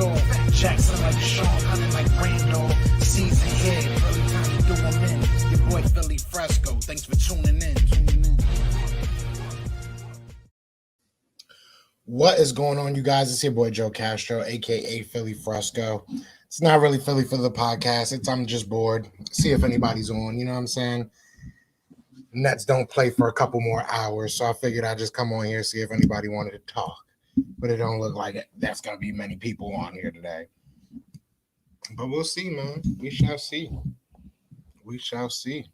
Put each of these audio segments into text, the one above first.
saw. Jackson like Sean, hunting like Randall. Season here, really time to do them in. Your boy Philly Fresco, thanks for tuning in. What is going on, you guys? It's your boy Joe Castro, aka Philly Fresco. It's not really Philly for the podcast. I'm just bored. See if anybody's on. You know what I'm saying? Nets don't play for a couple more hours, so I figured I'd just come on here see if anybody wanted to talk. But it don't look like that's gonna be many people on here today. But we'll see, man. We shall see. We shall see.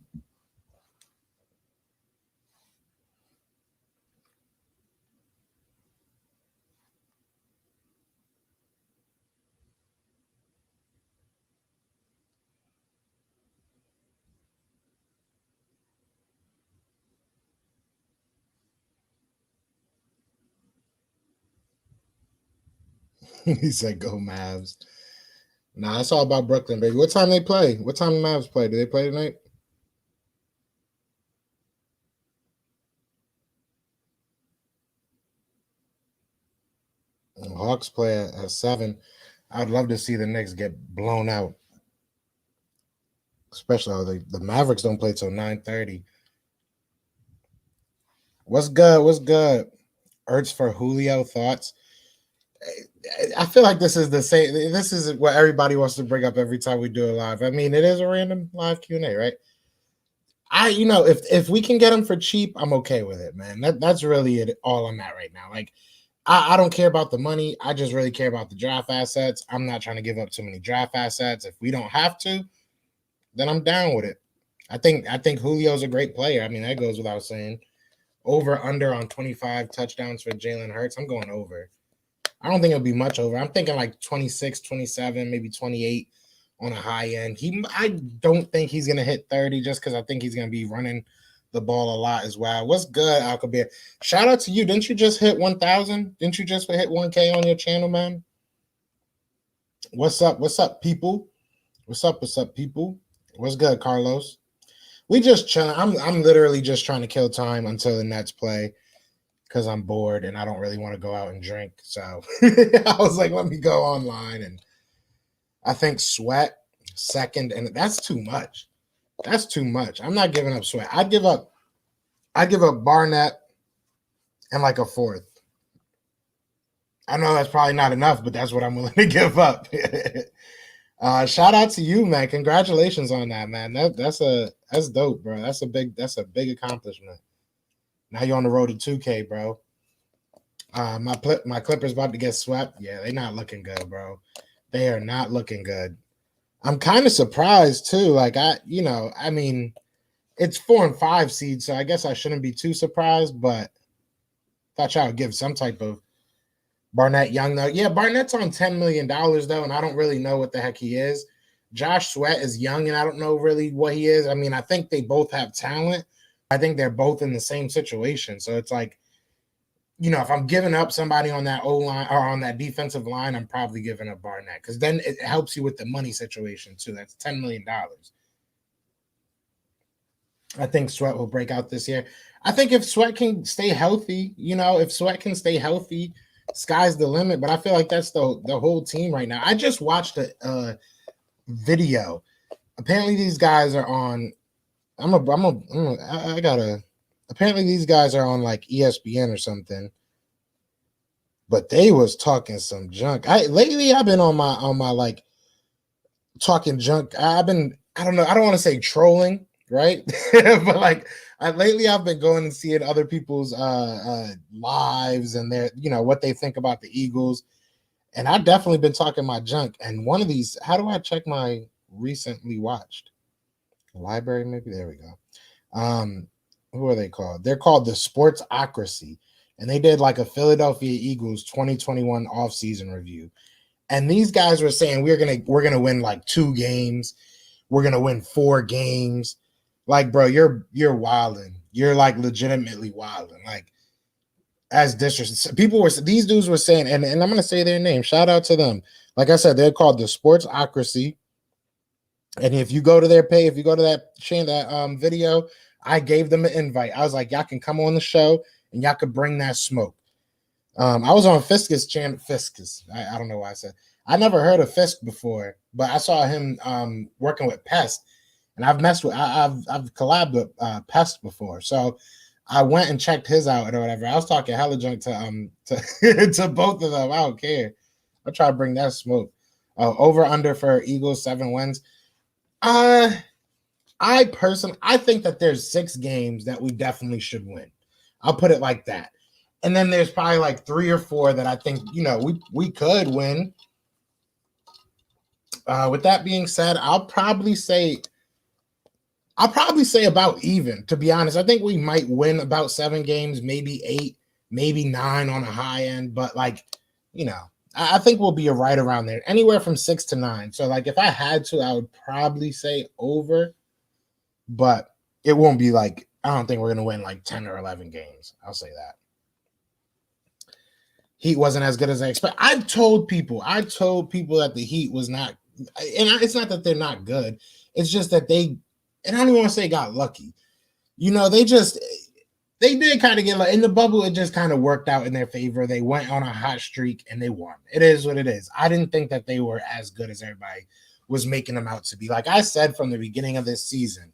He said, "Go Mavs." Nah, it's all about Brooklyn, baby. What time they play? What time the Mavs play? Do they play tonight? Hawks play at 7. I'd love to see the Knicks get blown out. Especially the Mavericks don't play till 9:30. What's good? What's good? Ertz for Julio, thoughts? I feel like this is the same. This is what everybody wants to bring up every time we do a live. I mean, it is a random live Q&A, right? If we can get them for cheap, I'm okay with it, man. That's really it. All I'm at right now. Like, I don't care about the money. I just really care about the draft assets. I'm not trying to give up too many draft assets. If we don't have to, then I'm down with it. I think Julio's a great player. I mean, that goes without saying. Over under on 25 touchdowns for Jalen Hurts. I'm going over. I don't think it'll be much over. I'm thinking like 26, 27, maybe 28 on a high end. I don't think he's going to hit 30 just because I think he's going to be running the ball a lot as well. What's good, Alcabir? Shout out to you. Didn't you just hit 1,000? Didn't you just hit 1K on your channel, man? What's up? What's up, people? What's up, people? What's good, Carlos? We just chilling. I'm literally just trying to kill time until the Nets play because I'm bored and I don't really want to go out and drink. So I was like, let me go online. And I think Sweat second, and that's too much. That's too much. I'm not giving up Sweat. I'd give up Barnett and like a fourth. I know that's probably not enough, but that's what I'm willing to give up. Shout out to you, man. Congratulations on that, man. That's dope, bro. That's a big accomplishment. Now you're on the road to 2K, bro. My Clippers about to get swept. Yeah, they're not looking good, bro. They are not looking good. I'm kind of surprised too. Like I mean, it's 4 and 5 seed, so I guess I shouldn't be too surprised, but thought y'all would give some type of Barnett Young, though. Yeah, Barnett's on $10 million, though, and I don't really know what the heck he is. Josh Sweat is young, and I don't know really what he is. I mean, I think they both have talent. I think they're both in the same situation. So it's like, if I'm giving up somebody on that O-line or on that defensive line, I'm probably giving up Barnett because then it helps you with the money situation, too. That's $10 million. I think Sweat will break out this year. I think if Sweat can stay healthy, sky's the limit, but I feel like that's the whole team right now. I just watched a video. Apparently these guys are on apparently these guys are on like ESPN or something. But they was talking some junk. Lately I've been on my like talking junk. I don't know, I don't want to say trolling, right? But like lately I've been going and seeing other people's lives and their, what they think about the Eagles. And I've definitely been talking my junk. And one of these, how do I check my recently watched? Library, maybe? There we go. Who are they called? They're called the Sportsocracy. And they did like a Philadelphia Eagles 2021 offseason review. And these guys were saying we're gonna win like 2 games. We're gonna win 4 games. Like, bro, you're wilding. You're like legitimately wilding. Like, as disrespectful. These dudes were saying, and I'm gonna say their name. Shout out to them. Like I said, they're called the Sportsocracy. And if you go to their page, if you go to that video, I gave them an invite. I was like, y'all can come on the show and y'all could bring that smoke. I was on Fiskus channel. Fiskus. I don't know why I said. I never heard of Fisk before, but I saw him working with Pest, and I've messed with. I've collabed with Pest before, so I went and checked his out or whatever. I was talking hella junk to to both of them. I don't care. I'll try to bring that smoke. Over under for Eagles 7 wins. Uh I think that there's 6 games that we definitely should win. I'll put it like that. And then there's probably like 3 or 4 that I think, we could win. With that being said, I'll probably say about even, to be honest. I think we might win about 7 games, maybe 8, maybe 9 on a high end, but I think we'll be right around there, anywhere from 6 to 9. So like if I had to, I would probably say over, but it won't be like, I don't think we're going to win like 10 or 11 games. I'll say that. Heat wasn't as good as I expect. I told people that the Heat was not, and it's not that they're not good. It's just that and I don't even want to say got lucky. They did kind of get like in the bubble. It just kind of worked out in their favor. They went on a hot streak and they won. It is what it is. I didn't think that they were as good as everybody was making them out to be. Like I said from the beginning of this season,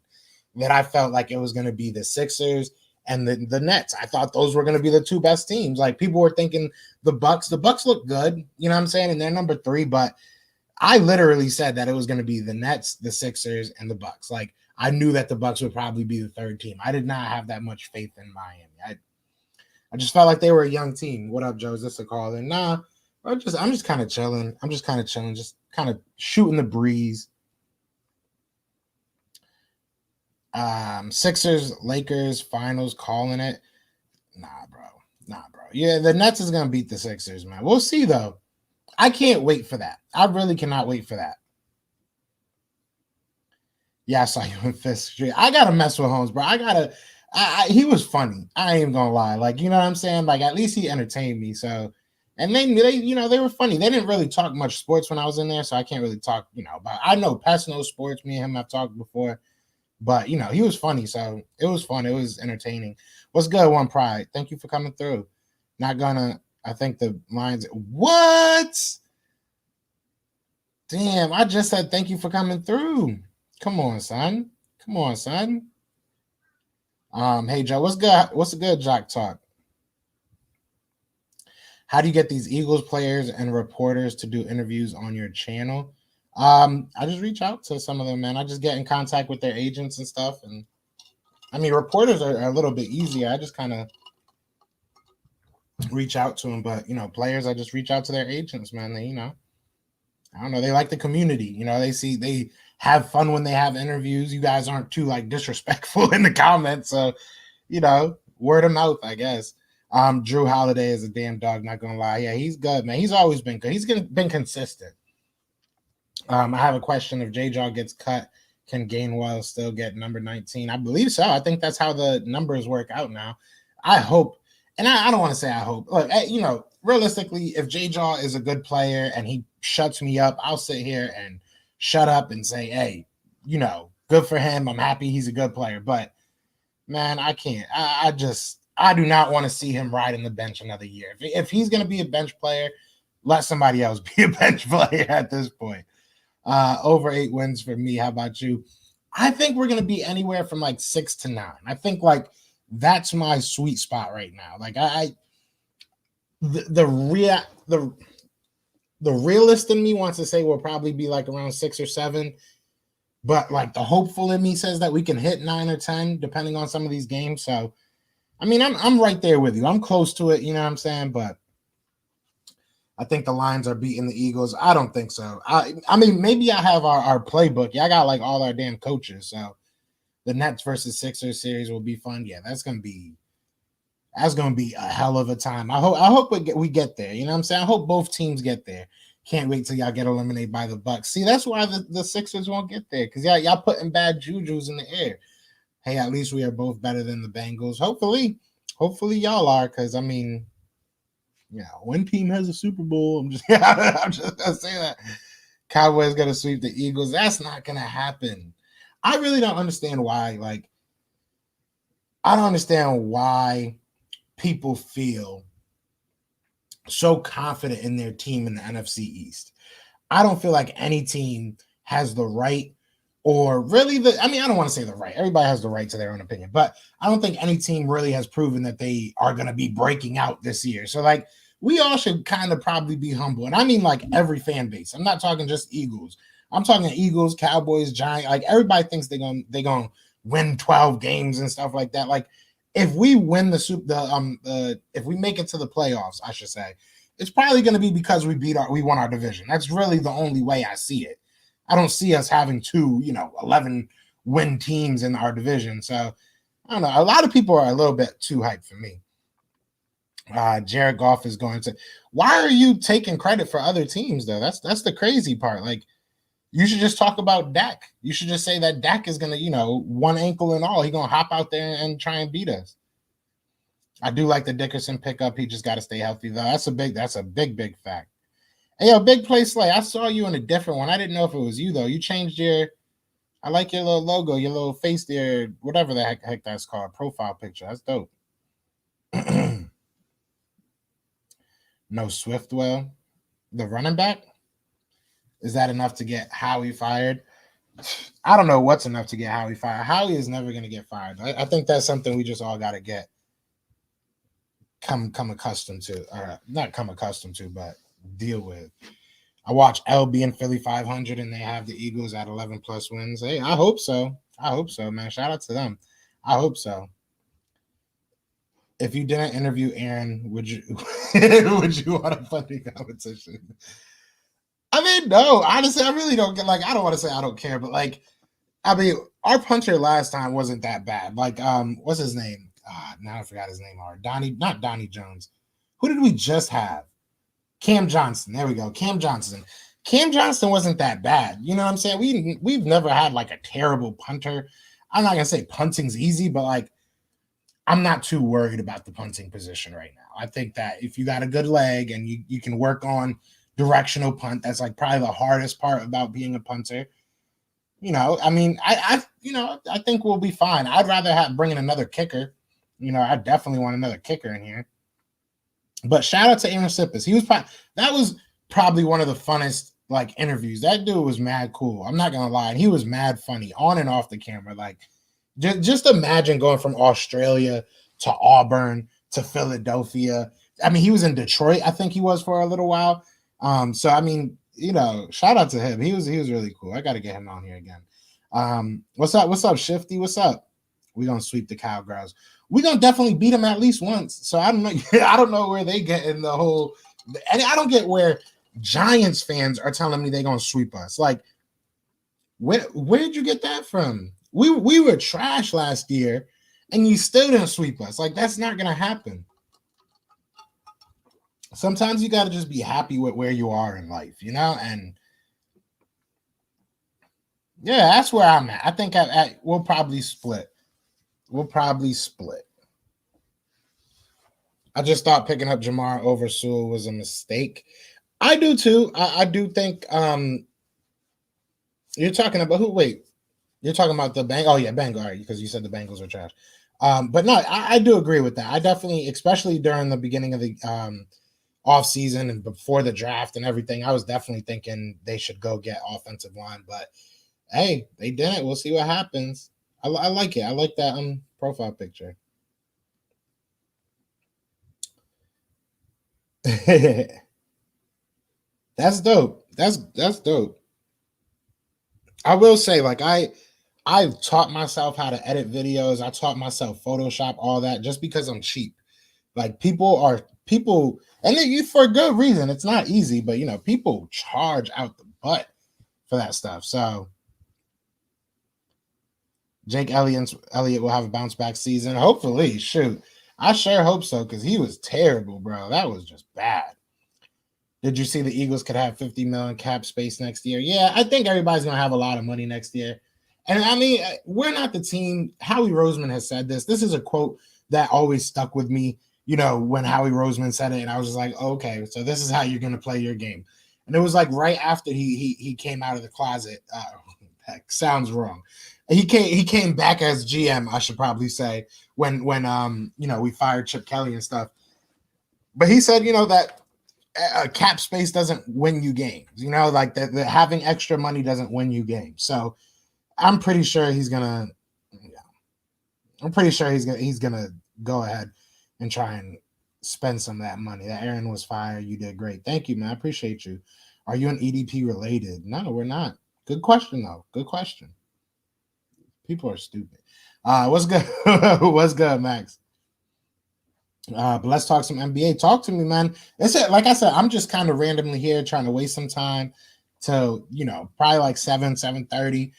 that I felt like it was going to be the Sixers and the Nets. I thought those were going to be the 2 best teams. Like people were thinking the Bucks look good, you know what I'm saying? And they're number 3, but I literally said that it was going to be the Nets, the Sixers, and the Bucks. Like I knew that the Bucks would probably be the 3rd team. I did not have that much faith in Miami. I just felt like they were a young team. What up, Joe? Is this a call? And nah, I'm just kind of chilling. Just kind of shooting the breeze. Sixers, Lakers, finals, calling it. Nah, bro. Yeah, the Nets is gonna beat the Sixers, man. We'll see though. I can't wait for that. I really cannot wait for that. Yeah, I saw you in Fifth Street. I gotta mess with Holmes, bro. He was funny. I ain't gonna lie. Like, you know what I'm saying? Like, at least he entertained me. So, and they were funny. They didn't really talk much sports when I was in there, so I can't really talk, about. I know Pest knows sports. Me and him have talked before. But he was funny, so it was fun. It was entertaining. What's good, One Pride? Thank you for coming through. Not gonna. I think the lines. What? Damn! I just said thank you for coming through. Come on, son. Hey Joe, what's good? What's the good Jock talk? How do you get these Eagles players and reporters to do interviews on your channel? I just reach out to some of them, man. I just get in contact with their agents and stuff. And I mean, reporters are a little bit easier. I just kind of reach out to them, but players, I just reach out to their agents, man. They, I don't know. They like the community. They have fun when they have interviews. You guys aren't too like disrespectful in the comments. So, word of mouth, I guess. Drew Holiday is a damn dog, not gonna lie. Yeah, he's good, man. He's always been good. He's been consistent. I have a question. If J-Jaw gets cut, can Gainwell still get number 19? I believe so. I think that's how the numbers work out now. I hope, and I don't want to say I hope. Look, realistically, if J-Jaw is a good player and he shuts me up, I'll sit here and shut up and say, hey, good for him. I'm happy he's a good player. But, man, I can't. I do not want to see him riding the bench another year. If he's going to be a bench player, let somebody else be a bench player at this point. Over 8 wins for me. How about you? I think we're going to be anywhere from like 6 to 9. I think like that's my sweet spot right now. Like the realist in me wants to say we'll probably be like around 6 or 7, but like the hopeful in me says that we can hit 9 or 10 depending on some of these games. So, I mean, I'm right there with you. I'm close to it. You know what I'm saying? But I think the Lions are beating the Eagles. I don't think so. I mean, maybe I have our playbook. Yeah, I got like all our damn coaches. So the Nets versus Sixers series will be fun. Yeah, that's gonna be a hell of a time. I hope we get there. You know what I'm saying? I hope both teams get there. Can't wait till y'all get eliminated by the Bucks. See, that's why the Sixers won't get there, because y'all putting bad jujus in the air. Hey, at least we are both better than the Bengals. Hopefully y'all are, because I mean, one team has a Super Bowl. I'm just gonna say that. Cowboys gonna sweep the Eagles. That's not gonna happen. I really don't understand why. Like, I don't understand why people feel so confident in their team in the NFC East. I don't feel like any team has the right or really I mean, I don't want to say the right. Everybody has the right to their own opinion, but I don't think any team really has proven that they are going to be breaking out this year. So like we all should kind of probably be humble. And I mean like every fan base. I'm not talking just Eagles. I'm talking Eagles, Cowboys, Giants. Like everybody thinks they're going to win 12 games and stuff like that. Like if we win if we make it to the playoffs, I should say, it's probably going to be because we won our division. That's really the only way I see it. I don't see us having 11 win teams in our division. So I don't know. A lot of people are a little bit too hyped for me. Jared Goff is going to. Why are you taking credit for other teams though? That's the crazy part. Like you should just talk about Dak. You should just say that Dak is going to, one ankle and all, he's going to hop out there and try and beat us. I do like the Dickerson pickup. He just got to stay healthy though. That's a big fact. Hey, yo, Big Play Slay. I saw you in a different one. I didn't know if it was you though. You changed I like your little logo, your little face there, whatever the heck that's called, profile picture. That's dope. No Swiftwell, the running back. Is that enough to get Howie fired? I don't know what's enough to get Howie fired. Howie is never going to get fired. I think that's something we just all got to come accustomed to. Not come accustomed to, but deal with. I watch LB and Philly 500, and they have the Eagles at 11 plus wins. Hey, I hope so. Man. Shout out to them. I hope so. If you didn't interview Aaron, would you want a funding competition? I mean, no, honestly, I really don't get I don't want to say I don't care, but I mean, our punter last time wasn't that bad. What's his name? Now I forgot his name. Not Donnie Jones. Who did we just have? Cam Johnson. There we go. Cam Johnson. Cam Johnson wasn't that bad. You know what I'm saying? We've never had a terrible punter. I'm not gonna say punting's easy, but I'm not too worried about the punting position right now. I think that if you got a good leg and you can work on directional punt, that's probably the hardest part about being a punter. I mean, I think we'll be fine. I'd rather bring in another kicker. I definitely want another kicker in here. But shout out to Aaron Sippis. That was probably one of the funnest interviews. That dude was mad cool. I'm not gonna lie. And he was mad funny on and off the camera. Just imagine going from Australia to Auburn to Philadelphia. I mean, he was in Detroit, I think he was for a little while. So I mean, shout out to him. He was really cool. I got to get him on here again. What's up, Shifty? What's up? We're gonna sweep the Cowgirls. We're gonna definitely beat them at least once. So I don't know. I don't know where they get in the whole, and I don't get where Giants fans are telling me they're gonna sweep us. Where'd you get that from? We were trash last year, and you still didn't sweep us. That's not gonna happen. Sometimes you got to just be happy with where you are in life, and yeah, that's where I'm at. I think we'll probably split. I just thought picking up Jamar over Sewell was a mistake. I do too. I do think you're talking about who? Wait, you're talking about the Bengals. Oh yeah, Bengals, right, because you said the Bengals were trash. But no, I do agree with that. I definitely, especially during the beginning of the off season and before the draft and everything, I was definitely thinking they should go get offensive line. But hey, they didn't. We'll see what happens. I like it. I like that profile picture. That's dope. That's dope. I will say, I've taught myself how to edit videos. I taught myself Photoshop, all that, just because I'm cheap. People, and you for a good reason. It's not easy, but people charge out the butt for that stuff. So Jake Elliott will have a bounce back season. Hopefully, shoot. I sure hope so, because he was terrible, bro. That was just bad. Did you see the Eagles could have $50 million cap space next year? Yeah, I think everybody's going to have a lot of money next year. And I mean, we're not the team. Howie Roseman has said this. This is a quote that always stuck with me, when Howie Roseman said it. And I was just like, okay, so this is how you're going to play your game. And it was right after he came out of the closet. That sounds wrong. He came back as GM, I should probably say, when we fired Chip Kelly and stuff. But he said, that cap space doesn't win you games. You know, like the having extra money doesn't win you games. So I'm pretty sure he's gonna. Yeah, I'm pretty sure he's gonna go ahead and try and spend some of that money. That Aaron was fired. You did great. Thank you, man. I appreciate you. Are you an EDP related? No, we're not. Good question though. Good question. People are stupid. What's good? What's good, Max? But let's talk some NBA. Talk to me, man. It's it. Like I said, I'm just kind of randomly here trying to waste some time to, probably like 7:30.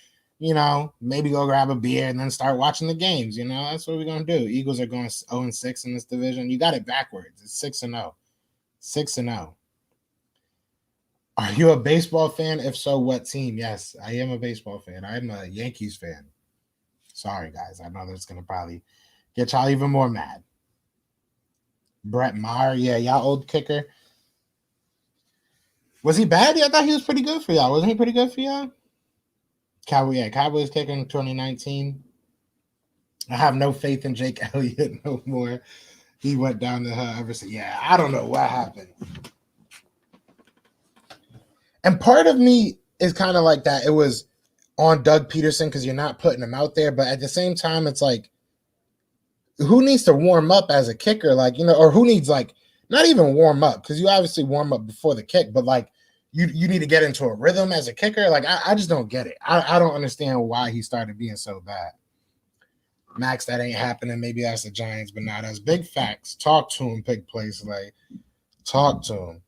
Maybe go grab a beer and then start watching the games. That's what we're gonna do. Eagles are going 0-6 in this division. You got it backwards. It's 6-0. 6-0. Are you a baseball fan? If so, what team? Yes, I am a baseball fan. I'm a Yankees fan. Sorry, guys. I know that's gonna probably get y'all even more mad. Brett Maher, yeah, y'all old kicker. Was he bad? Yeah, I thought he was pretty good for y'all. Wasn't he pretty good for y'all? Cowboys kicker in 2019. I have no faith in Jake Elliott no more. He went down to her ever since. Yeah, I don't know what happened. And part of me is kind of like that. It was on Doug Peterson because you're not putting him out there. But at the same time, it's like, who needs to warm up as a kicker? Like, or who needs not even warm up, because you obviously warm up before the kick, but like you need to get into a rhythm as a kicker. Like, I just don't get it. I don't understand why he started being so bad. Max, that ain't happening. Maybe that's the Giants, but not us. Big facts. Talk to him, Pig Place. Like, talk to him.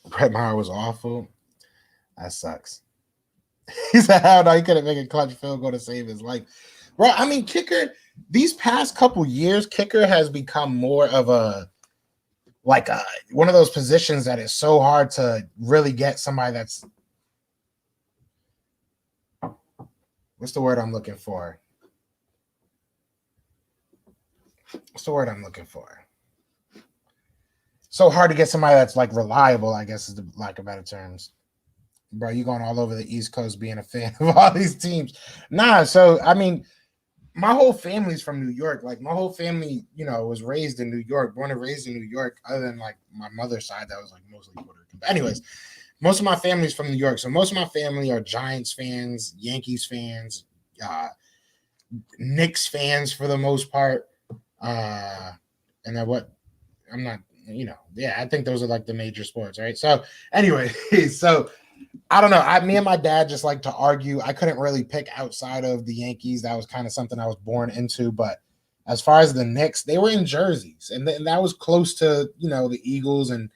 Brett Maher was awful. That sucks. He said, "How no, he couldn't make a clutch field goal to save his life." Bro, I mean, kicker, these past couple years, kicker has become more of one of those positions that is so hard to really get somebody that's, what's the word I'm looking for? So hard to get somebody that's like reliable, I guess is the lack of better terms. Bro, you going all over the East Coast being a fan of all these teams. Nah, so, I mean, my whole family's from New York. Like, my whole family, was raised in New York, born and raised in New York, other than, like, my mother's side that was, like, mostly Puerto Rican. But anyways, most of my family's from New York. So most of my family are Giants fans, Yankees fans, Knicks fans for the most part. And then I'm not, I think those are, like, the major sports, right? So, anyway, so I don't know. Me and my dad just like to argue. I couldn't really pick outside of the Yankees. That was kind of something I was born into. But as far as the Knicks, they were in jerseys, and that was close to the Eagles. And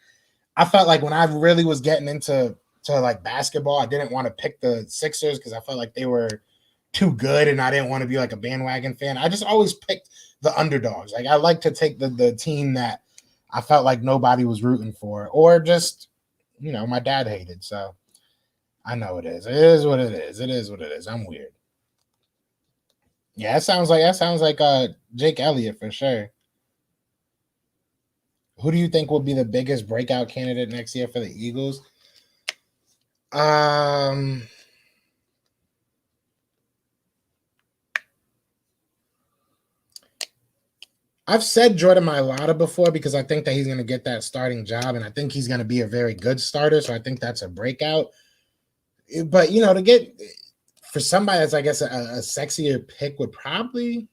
I felt like when I really was getting into like basketball, I didn't want to pick the Sixers because I felt like they were too good, and I didn't want to be like a bandwagon fan. I just always picked the underdogs. Like, I like to take the team that I felt like nobody was rooting for, or just my dad hated. So. I know it is. It is what it is. It is what it is. I'm weird. Yeah, that sounds like Jake Elliott for sure. Who do you think will be the biggest breakout candidate next year for the Eagles? I've said Jordan Mailata before because I think that he's going to get that starting job, and I think he's going to be a very good starter. So I think that's a breakout. But, to get for somebody that's, I guess, a sexier pick would probably.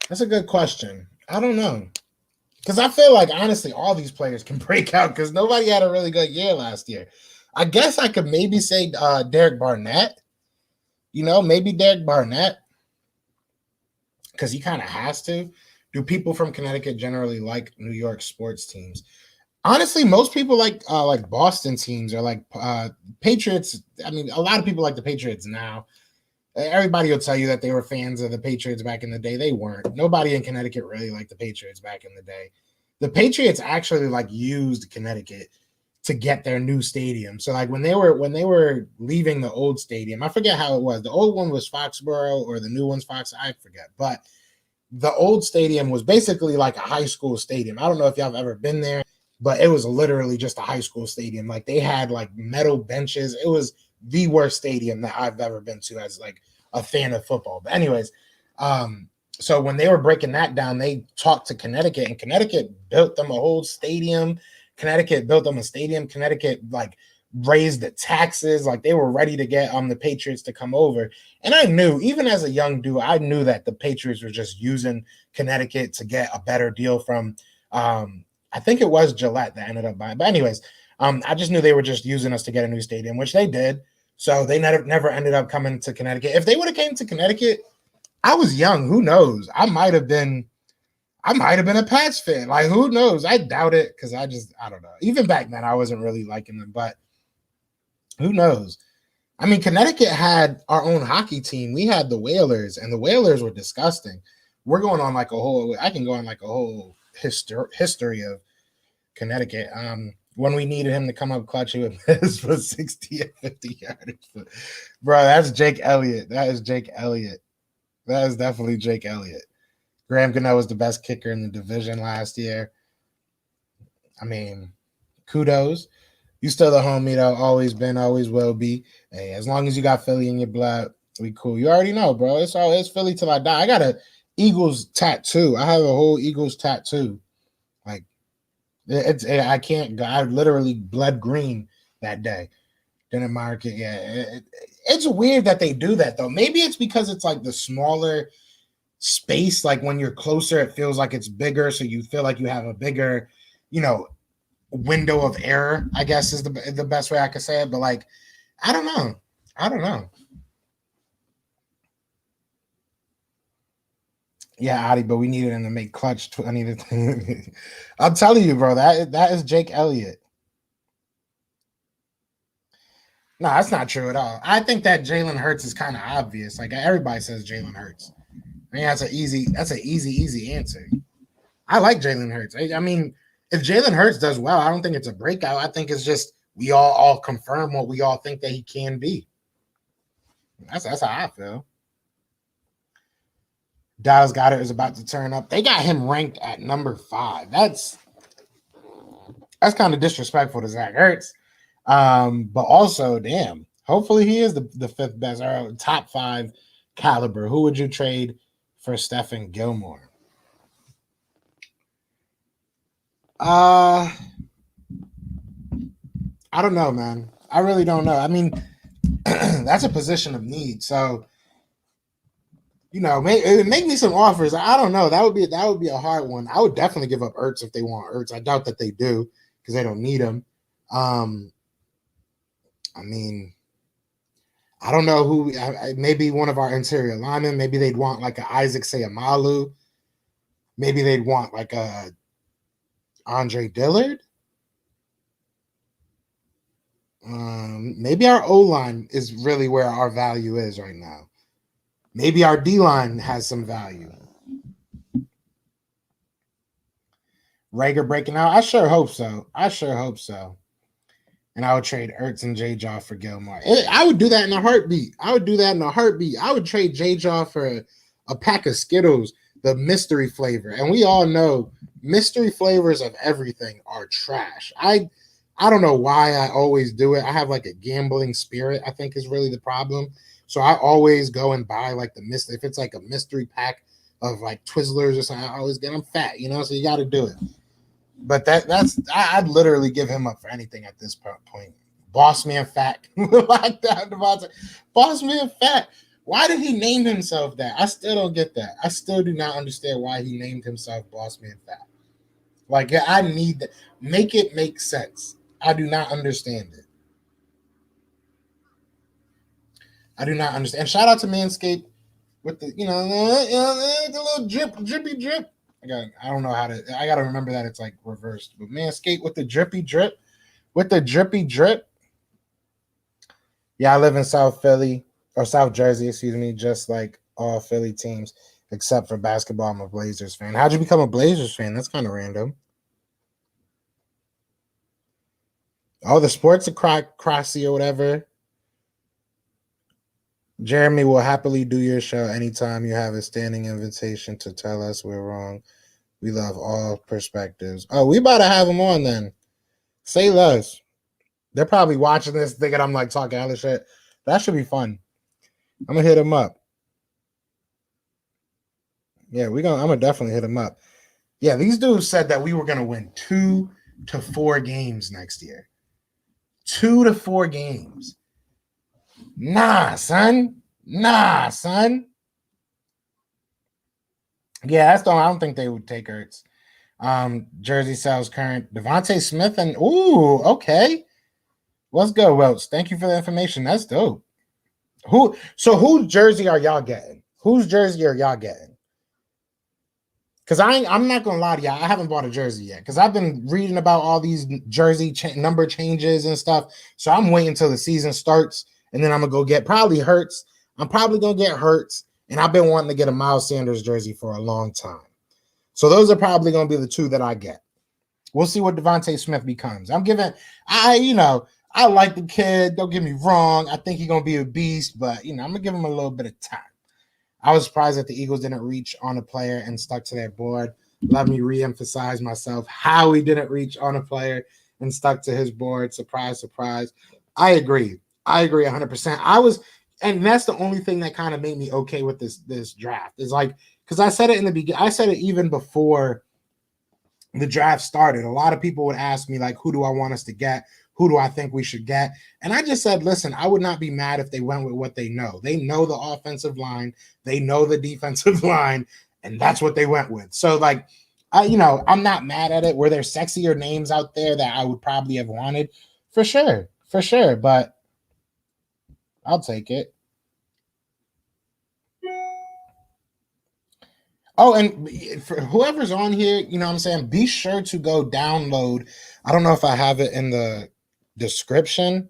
That's a good question. I don't know. Because I feel like, honestly, all these players can break out because nobody had a really good year last year. I guess I could maybe say Derek Barnett. Maybe Derek Barnett. Because he kind of has to. Do people from Connecticut generally like New York sports teams? Honestly, most people like Boston teams or like Patriots. I mean, a lot of people like the Patriots now. Everybody will tell you that they were fans of the Patriots back in the day. They weren't. Nobody in Connecticut really liked the Patriots back in the day. The Patriots actually used Connecticut to get their new stadium. So when they were leaving the old stadium, I forget how it was. The old one was Foxborough or the new one's Fox. I forget. But the old stadium was basically like a high school stadium. I don't know if y'all have ever been there. but it was literally just a high school stadium. Like they had like metal benches. It was the worst stadium that I've ever been to as like a fan of football. But anyways, so when they were breaking that down, they talked to Connecticut, and Connecticut built them a whole stadium. Connecticut built them a stadium. Connecticut like raised the taxes. Like they were ready to get the Patriots to come over. And I knew, even as a young dude, I knew that the Patriots were just using Connecticut to get a better deal from I think it was Gillette that ended up buying. But anyways, I just knew they were just using us to get a new stadium, which they did. So they never ended up coming to Connecticut. If they would have came to Connecticut, I was young. Who knows? I might have been a Pats fan. Like, who knows? I doubt it because I don't know. Even back then, I wasn't really liking them, but who knows? I mean, Connecticut had our own hockey team. We had the Whalers, and the Whalers were disgusting. We're going on like I can go on like a whole history of Connecticut. When we needed him to come up clutch, he would miss for 60 and 50 yards. Bro, that's Jake Elliott. That is Jake Elliott. That is definitely Jake Elliott. Graham Gano was the best kicker in the division last year. I mean, kudos. You still the homie, though. Always been, always will be. Hey, as long as you got Philly in your blood, we cool. You already know, bro. It's Philly till I die. I got a Eagles tattoo. I have a whole Eagles tattoo. Like, I can't go. I literally bled green that day. Didn't mark it. Yeah, it's weird that they do that, though. Maybe it's because it's like the smaller space. Like when you're closer, it feels like it's bigger, so you feel like you have a bigger, window of error, I guess is the best way I could say it. But like, I don't know. Yeah, Adi, but we needed him to make clutch. I'm telling you, bro, that is Jake Elliott. No, that's not true at all. I think that Jalen Hurts is kind of obvious. Like everybody says Jalen Hurts. I mean, that's an easy answer. I like Jalen Hurts. I mean, if Jalen Hurts does well, I don't think it's a breakout. I think it's just we all confirm what we all think that he can be. That's how I feel. Dallas Goedert is about to turn up. They got him ranked at number 5. That's kind of disrespectful to Zach Ertz. But also, damn, hopefully he is the 5th best or top 5 caliber. Who would you trade for Stephen Gilmore? I don't know, man. I really don't know. I mean, that's a position of need. So, make me some offers. I don't know. That would be a hard one. I would definitely give up Ertz if they want Ertz. I doubt that they do because they don't need him. I mean, I don't know who. Maybe one of our interior linemen. Maybe they'd want like a Isaac Seumalo. Maybe they'd want like a Andre Dillard. Maybe our O-line is really where our value is right now. Maybe our D-line has some value. Rager breaking out. I sure hope so. And I would trade Ertz and J-Jaw for Gilmore. I would do that in a heartbeat. I would trade J-Jaw for a pack of Skittles, the mystery flavor. And we all know mystery flavors of everything are trash. I don't know why I always do it. I have like a gambling spirit, I think is really the problem. So I always go and buy like if it's like a mystery pack of like Twizzlers or something, I always get them fat, so you got to do it. But I'd literally give him up for anything at this point. Boss man fat. Like that, Boss man fat. Why did he name himself that? I still don't get that. I still do not understand why he named himself Boss man fat. Like, I need that. Make it make sense. I do not understand it. I do not understand. Shout out to Manscaped with the, the little drippy drip. I don't know how to. I gotta remember that it's like reversed. But Manscaped with the drippy drip, Yeah, I live in South Philly or South Jersey, excuse me, just like all Philly teams except for basketball. I'm a Blazers fan. How'd you become a Blazers fan? That's kind of random. Oh, the sports are crossy or whatever. Jeremy will happily do your show anytime you have a standing invitation to tell us we're wrong. We love all perspectives. Oh, we about to have them on then. Say less. They're probably watching this thinking I'm like talking other shit. That should be fun. I'm gonna hit them up. Yeah, I'm gonna definitely hit them up. Yeah, these dudes said that we were gonna win 2 to 4 games next year. 2 to 4 games. Nah, son. Nah, son. Yeah, I don't think they would take Ertz. Jersey sells current Devontae Smith and okay. What's good, Welch? Thank you for the information. That's dope. Whose jersey are y'all getting? Whose jersey are y'all getting? Because I'm not gonna lie to y'all, I haven't bought a jersey yet. Because I've been reading about all these jersey number changes and stuff. So I'm waiting until the season starts, and then I'm gonna go get probably Hurts. I'm probably gonna get Hurts, and I've been wanting to get a Miles Sanders jersey for a long time. So those are probably gonna be the two that I get. We'll see what Devontae Smith becomes. I like the kid. Don't get me wrong. I think he's going to be a beast, but, I'm going to give him a little bit of time. I was surprised that the Eagles didn't reach on a player and stuck to their board. Let me reemphasize myself how he didn't reach on a player and stuck to his board. Surprise, surprise. I agree 100%. And that's the only thing that kind of made me okay with this draft is like, because I said it in the beginning. I said it even before the draft started. A lot of people would ask me, like, who do I want us to get? Who do I think we should get? And I just said, listen, I would not be mad if they went with what they know. They know the offensive line. They know the defensive line. And that's what they went with. So, like, I'm not mad at it. Were there sexier names out there that I would probably have wanted? For sure. But I'll take it. Oh, and for whoever's on here, you know what I'm saying? Be sure to go download. I don't know if I have it in the description.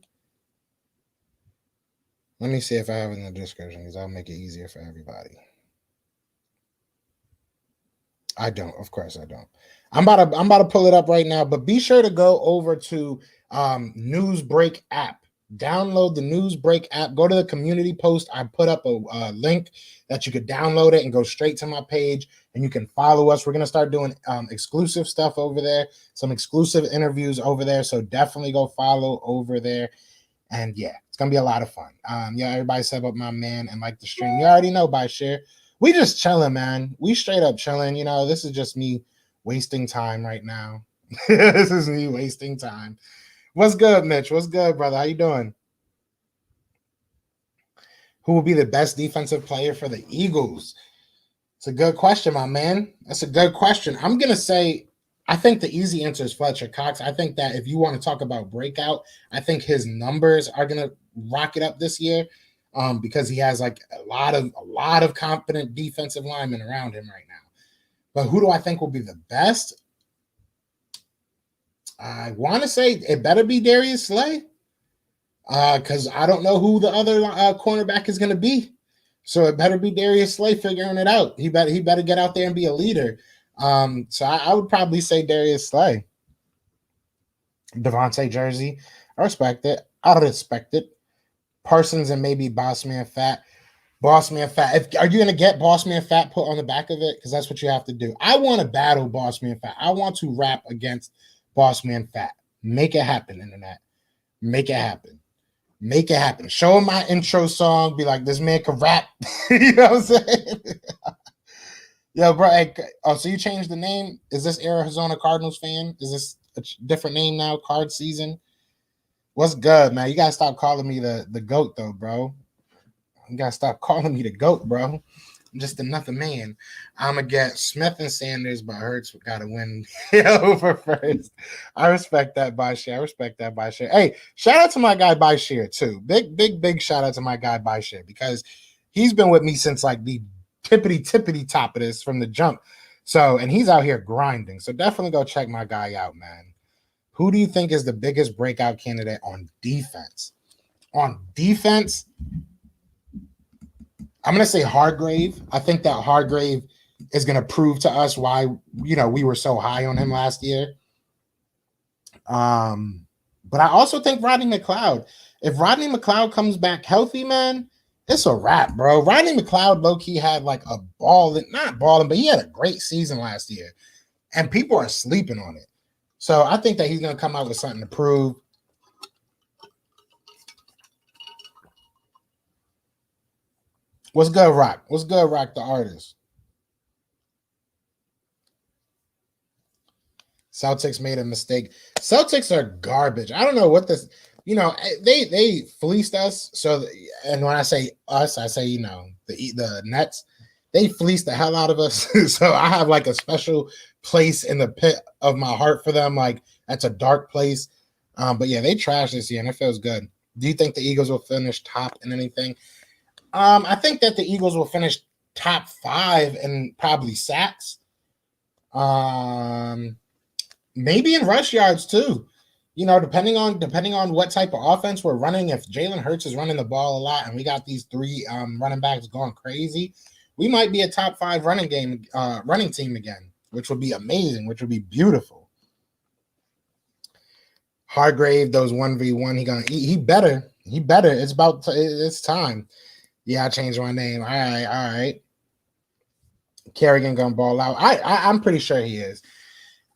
Let me see if I have it in the description because I'll make it easier for everybody. I don't. Of course I don't. I'm about to pull it up right now, but be sure to go over to Newsbreak app. Download the Newsbreak app. Go to the community post. I put up a link that you could download it and go straight to my page, and you can follow us. We're going to start doing exclusive stuff over there, some exclusive interviews over there. So definitely go follow over there. And yeah, it's going to be a lot of fun. Everybody said about my man and like the stream. You already know by share. We just chilling, man. We straight up chilling. This is just me wasting time right now. This is me wasting time. What's good, Mitch? What's good, brother? How you doing? Who will be the best defensive player for the Eagles? It's a good question, my man. That's a good question. I'm going to say I think the easy answer is Fletcher Cox. I think that if you want to talk about breakout, I think his numbers are going to rocket up this year because he has like a lot of confident defensive linemen around him right now. But who do I think will be the best? I want to say it better be Darius Slay because I don't know who the other cornerback is going to be. So it better be Darius Slay figuring it out. He better get out there and be a leader. So I would probably say Darius Slay. Devontae jersey. I respect it. I respect it. Parsons and maybe Boss Man Fat. Boss Man Fat. Are you going to get Boss Man Fat put on the back of it? Because that's what you have to do. I want to battle Boss Man Fat. I want to rap against Boss Man Fat. Make it happen, internet. Make it happen. Make it happen. Show him my intro song. Be like, this man can rap. You know what I'm saying? Yo, bro. So you changed the name? Is this Arizona Cardinals fan? Is this a different name now? Card season? What's good, man? You gotta stop calling me the GOAT, though, bro. You gotta stop calling me the GOAT, bro. I'm just another man. I'm gonna get Smith and Sanders, but Hurts gotta win over first. I respect that by share. Hey, shout out to my guy by share too. Big shout out to my guy by share because he's been with me since like the tippity top of this from the jump. So, and he's out here grinding. So definitely go check my guy out, man. Who do you think is the biggest breakout candidate on defense? On defense, I'm going to say Hargrave. I think that Hargrave is going to prove to us why, we were so high on him last year. But I also think Rodney McLeod. If Rodney McLeod comes back healthy, man, it's a wrap, bro. Rodney McLeod low-key had like a ball, not balling, but he had a great season last year. and people are sleeping on it. So I think that he's going to come out with something to prove. What's good, Rock? What's good, Rock, the artist? Celtics made a mistake. Celtics are garbage. I don't know what this, they fleeced us. So, and when I say us, I say, the Nets, they fleeced the hell out of us. So I have like a special place in the pit of my heart for them. Like that's a dark place. But yeah, they trashed this year and it feels good. Do you think the Eagles will finish top in anything? I think that the Eagles will finish top 5 and probably sacks. Maybe in rush yards too. Depending on what type of offense we're running. If Jalen Hurts is running the ball a lot and we got these 3 running backs going crazy, we might be a top 5 running team again, which would be amazing, which would be beautiful. Hargrave, those 1v1, he better. It's time. Yeah, I changed my name. All right. Kerrigan gonna ball out. I'm pretty sure he is.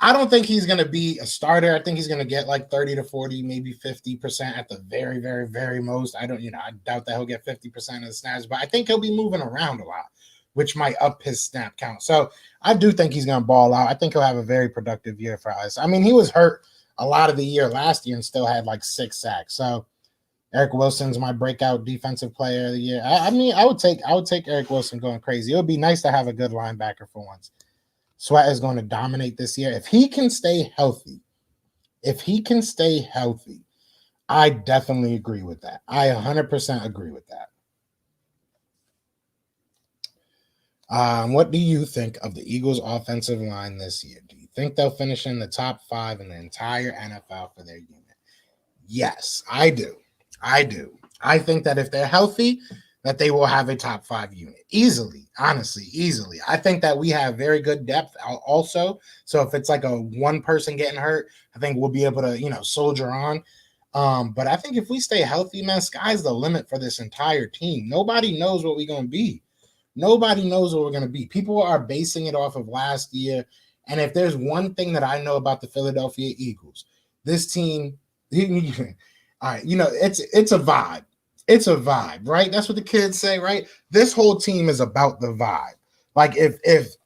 I don't think he's going to be a starter. I think he's going to get like 30 to 40, maybe 50% at the very, very, very most. I doubt that he'll get 50% of the snaps, but I think he'll be moving around a lot, which might up his snap count. So I do think he's going to ball out. I think he'll have a very productive year for us. I mean, he was hurt a lot of the year last year and still had like 6 sacks. So Eric Wilson's my breakout defensive player of the year. I would take Eric Wilson going crazy. It would be nice to have a good linebacker for once. Sweat is going to dominate this year. If he can stay healthy, I definitely agree with that. I 100% agree with that. What do you think of the Eagles' offensive line this year? Do you think they'll finish in the top 5 in the entire NFL for their unit? Yes, I do. I think that if they're healthy, that they will have a top 5 unit easily, honestly, easily. I think that we have very good depth also. So if it's like a one person getting hurt, I think we'll be able to, soldier on. But I think if we stay healthy, man, sky's the limit for this entire team. Nobody knows what we're going to be. People are basing it off of last year. And if there's one thing that I know about the Philadelphia Eagles, this team, all right, it's a vibe. It's a vibe, right? That's what the kids say, right? This whole team is about the vibe. Like if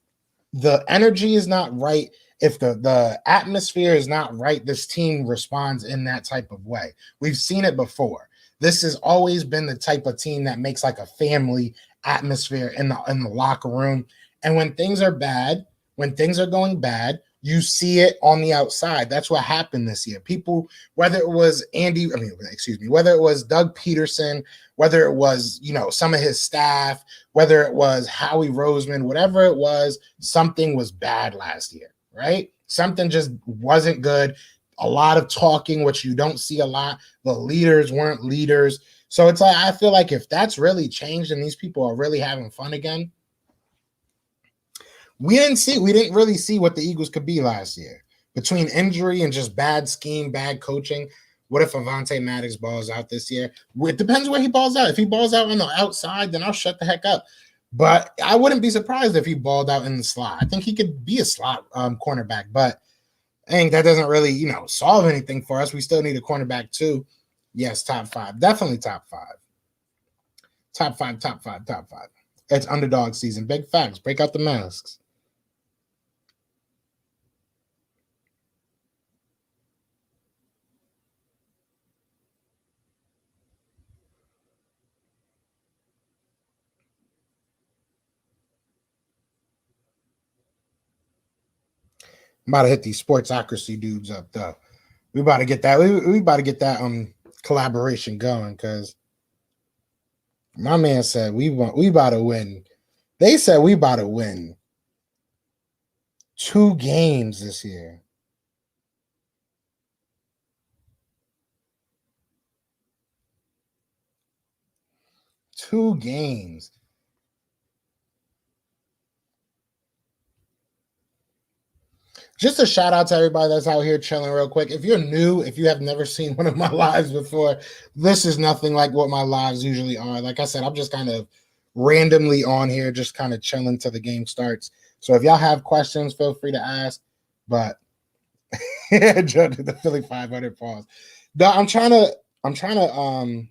the energy is not right, if the atmosphere is not right, this team responds in that type of way. We've seen it before. This has always been the type of team that makes like a family atmosphere in the locker room. And when things are bad, when things are going bad, you see it on the outside. That's what happened this year. People, whether it was whether it was Doug Peterson, whether it was, some of his staff, whether it was Howie Roseman, whatever it was, something was bad last year, right? Something just wasn't good. A lot of talking, which you don't see a lot. The leaders weren't leaders. So it's like, I feel like if that's really changed and these people are really having fun again, we didn't really see what the Eagles could be last year. Between injury and just bad scheme, bad coaching, what if Avonte Maddox balls out this year? It depends where he balls out. If he balls out on the outside, then I'll shut the heck up. But I wouldn't be surprised if he balled out in the slot. I think he could be a slot cornerback, but I think that doesn't really, solve anything for us. We still need a cornerback too. Yes, top 5. Definitely top 5. Top 5. It's underdog season. Big facts. Break out the masks. I'm about to hit these sportsocracy dudes up though. We about to get that. We about to get that collaboration going because my man said we about to win. They said we about to win 2 games this year. Two games. Just a shout out to everybody that's out here chilling real quick. If you're new, if you have never seen one of my lives before, this is nothing like what my lives usually are. Like I said, I'm just kind of randomly on here, just kind of chilling till the game starts. So if y'all have questions, feel free to ask. But Joe did the Philly 500 pause. No, I'm trying to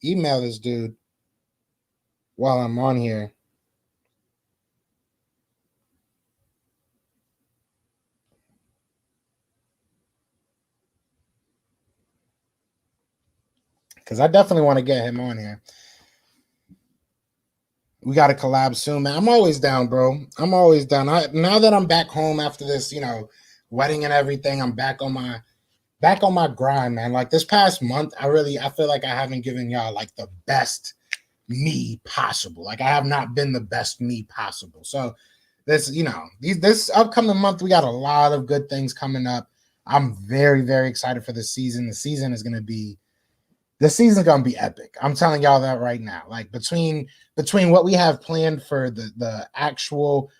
email this dude while I'm on here. Because I definitely want to get him on here. We got to collab soon, man. I'm always down, bro. I'm always down. Now that I'm back home after this, wedding and everything, I'm back on my grind, man. Like this past month, I feel like I haven't given y'all like the best me possible. Like I have not been the best me possible. So this upcoming month, we got a lot of good things coming up. I'm very, very excited for the season. The season's gonna be epic. I'm telling y'all that right now. Like between what we have planned for the actual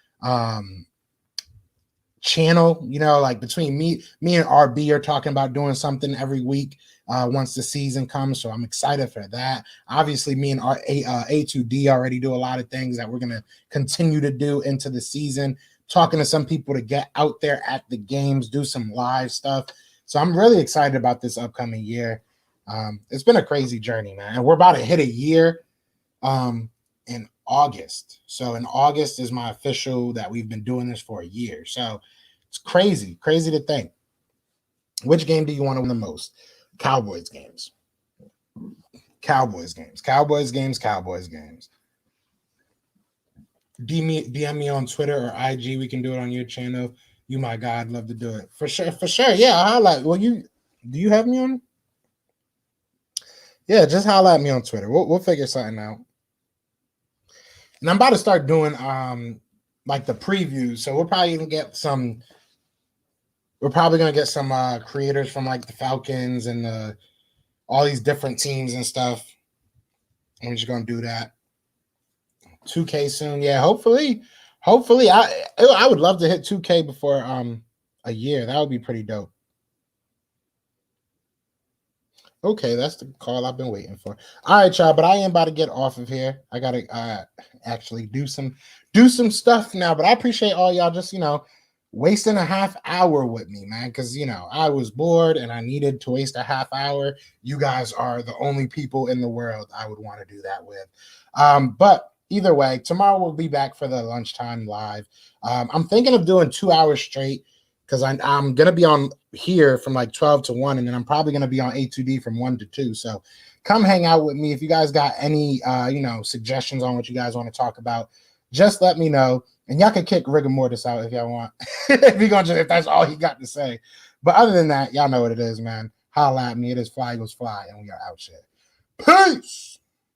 channel, like between me and RB are talking about doing something every week once the season comes. So I'm excited for that. Obviously, me and A2D already do a lot of things that we're gonna continue to do into the season. Talking to some people to get out there at the games, do some live stuff. So I'm really excited about this upcoming year. It's been a crazy journey, man. And we're about to hit a year in August. So in August is my official that we've been doing this for a year. So it's crazy to think. Which game do you want to win the most? Cowboys games. DM me on Twitter or IG. We can do it on your channel. You, my God, I'd love to do it. For sure. Yeah, I'll highlight. Well, do you have me on? Yeah, just holler at me on Twitter. We'll figure something out. And I'm about to start doing like the previews. So we're probably gonna get some creators from like the Falcons and all these different teams and stuff. I'm just gonna do that. 2K soon. Yeah, hopefully. I would love to hit 2K before a year. That would be pretty dope. Okay, that's the call I've been waiting for. All right, y'all, but I am about to get off of here. I gotta actually do some stuff now. But I appreciate all y'all just wasting a half hour with me, man. Because I was bored and I needed to waste a half hour. You guys are the only people in the world I would want to do that with. But either way, tomorrow we'll be back for the lunchtime live. I'm thinking of doing 2 hours straight. Because I'm going to be on here from like 12 to 1, and then I'm probably going to be on A2D from 1 to 2. So come hang out with me. If you guys got any, suggestions on what you guys want to talk about, just let me know. And y'all can kick Rigor Mortis out if y'all want. if that's all he got to say. But other than that, y'all know what it is, man. Holla at me. It is Fly Eagles Fly, and we are out here. Peace!